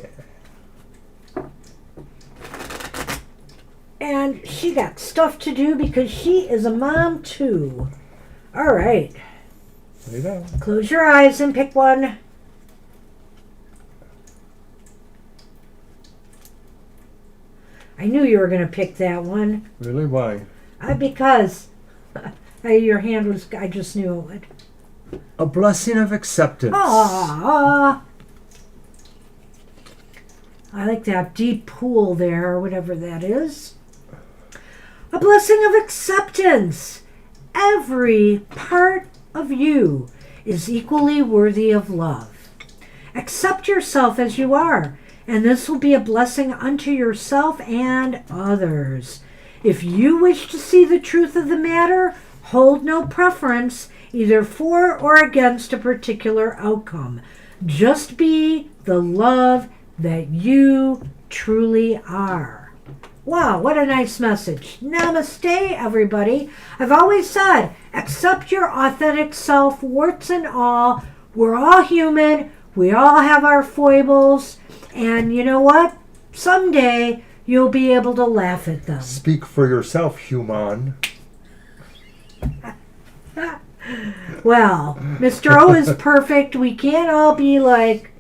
And she got stuff to do because she is a mom too. All right. Lay down. Close your eyes and pick one. I knew you were going to pick that one. Really? Why? Because your hand was, I just knew it would. A blessing of acceptance. Aww. I like that deep pool there, or whatever that is. A blessing of acceptance. Every part of you is equally worthy of love. Accept yourself as you are, and this will be a blessing unto yourself and others. If you wish to see the truth of the matter, hold no preference either for or against a particular outcome. Just be the love that you truly are. Wow, what a nice message. Namaste, everybody. I've always said, accept your authentic self, warts and all. We're all human. We all have our foibles. And you know what? Someday you'll be able to laugh at them. Speak for yourself, human. Well, Mr. O is perfect. We can't all be like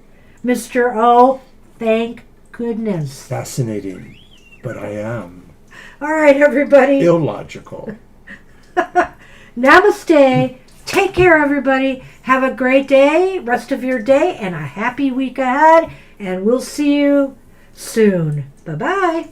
Mr. O. Thank goodness. Fascinating. But I am All right, everybody. illogical. Namaste. Take care, everybody. Have a great day, rest of your day, and a happy week ahead. And we'll see you soon. Bye-bye.